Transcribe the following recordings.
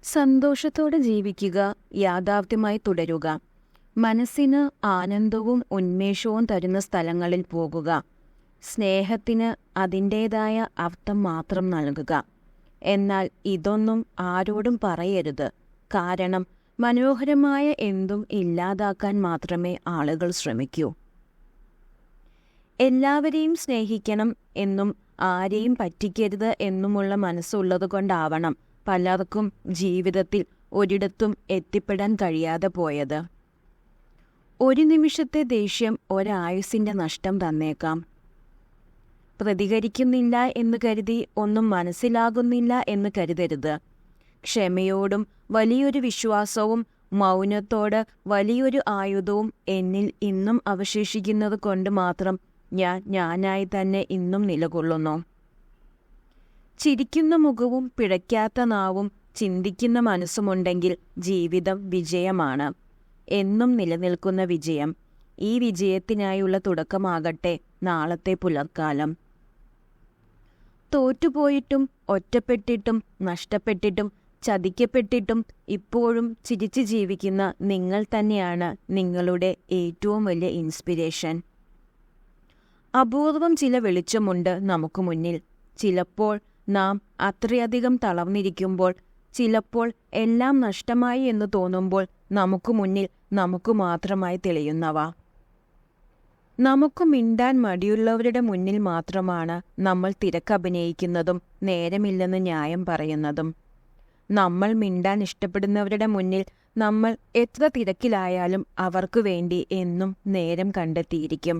സന്തോഷത്തോടെ ജീവിക്കുക, യാഥാർത്ഥ്യമായി തുടരുക, മനസ്സിന് ആനന്ദവും ഉന്മേഷവും തരുന്ന സ്ഥലങ്ങളിൽ പോകുക, സ്നേഹത്തിന് അതിൻ്റേതായ അർത്ഥം മാത്രം നൽകുക. എന്നാൽ ഇതൊന്നും ആരോടും പറയരുത്. കാരണം മനോഹരമായ എന്തും ഇല്ലാതാക്കാൻ മാത്രമേ ആളുകൾ ശ്രമിക്കൂ. എല്ലാവരെയും സ്നേഹിക്കണം എന്നും ആരെയും പറ്റിക്കരുത് എന്നുമുള്ള മനസ്സുള്ളതുകൊണ്ടാവണം പലർക്കും ജീവിതത്തിൽ ഒരിടത്തും എത്തിപ്പെടാൻ കഴിയാതെ പോയത്. ഒരു നിമിഷത്തെ ദേഷ്യം ഒരായുസ്സിൻ്റെ നഷ്ടം തന്നേക്കാം. പ്രതികരിക്കുന്നില്ല എന്ന് കരുതി ഒന്നും മനസ്സിലാകുന്നില്ല എന്ന് കരുതരുത്. ക്ഷമയോടും വലിയൊരു വിശ്വാസവും മൗനത്തോട് വലിയൊരു ആയുധവും എന്നിൽ ഇന്നും അവശേഷിക്കുന്നത് കൊണ്ട് മാത്രം ഞാനായി തന്നെ ഇന്നും നിലകൊള്ളുന്നു. ചിരിക്കുന്ന മുഖവും പിഴയ്ക്കാത്ത നാവും ചിന്തിക്കുന്ന മനസ്സുമുണ്ടെങ്കിൽ ജീവിതം വിജയമാണ്, എന്നും നിലനിൽക്കുന്ന വിജയം. ഈ വിജയത്തിനായുള്ള തുടക്കമാകട്ടെ നാളത്തെ പുലർക്കാലം. തോറ്റുപോയിട്ടും ഒറ്റപ്പെട്ടിട്ടും നഷ്ടപ്പെട്ടിട്ടും ചതിക്കപ്പെട്ടിട്ടും ഇപ്പോഴും ചിരിച്ച് ജീവിക്കുന്ന നിങ്ങൾ തന്നെയാണ് നിങ്ങളുടെ ഏറ്റവും വലിയ ഇൻസ്പിരേഷൻ. അപൂർവം ചില വെളിച്ചമുണ്ട് നമുക്ക് മുന്നിൽ. ചിലപ്പോൾ നാം അത്രയധികം തളർന്നിരിക്കുമ്പോൾ, ചിലപ്പോൾ എല്ലാം നഷ്ടമായി എന്ന് തോന്നുമ്പോൾ നമുക്ക് മുന്നിൽ നമുക്ക് മാത്രമായി തെളിയുന്നവ. നമുക്ക് മിണ്ടാൻ മടിയുള്ളവരുടെ മുന്നിൽ മാത്രമാണ് നമ്മൾ തിരക്കഭിനയിക്കുന്നതും നേരമില്ലെന്ന് ന്യായം പറയുന്നതും. നമ്മൾ മിണ്ടാൻ ഇഷ്ടപ്പെടുന്നവരുടെ മുന്നിൽ നമ്മൾ എത്ര തിരക്കിലായാലും അവർക്ക് വേണ്ടി എന്നും നേരം കണ്ടെത്തിയിരിക്കും.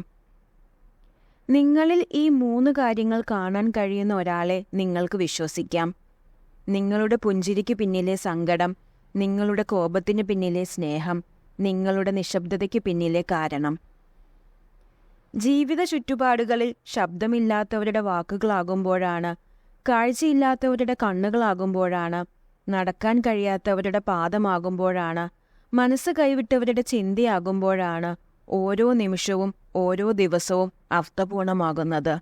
നിങ്ങളിൽ ഈ 3 കാര്യങ്ങൾ കാണാൻ കഴിയുന്ന ഒരാളെ നിങ്ങൾക്ക് വിശ്വസിക്കാം. നിങ്ങളുടെ പുഞ്ചിരിക്ക് പിന്നിലെ സങ്കടം, നിങ്ങളുടെ കോപത്തിന് പിന്നിലെ സ്നേഹം, നിങ്ങളുടെ നിശബ്ദതയ്ക്ക് പിന്നിലെ കാരണം. ജീവിത ചുറ്റുപാടുകളിൽ ശബ്ദമില്ലാത്തവരുടെ വാക്കുകളാകുമ്പോഴാണ്, കാഴ്ചയില്ലാത്തവരുടെ കണ്ണുകളാകുമ്പോഴാണ്, നടക്കാൻ കഴിയാത്തവരുടെ പാദമാകുമ്പോഴാണ്, മനസ്സ് കൈവിട്ടവരുടെ ചിന്തയാകുമ്പോഴാണ് ഓരോ നിമിഷവും ഓരോ ദിവസവും അർത്ഥപൂർണമാകുന്നത്.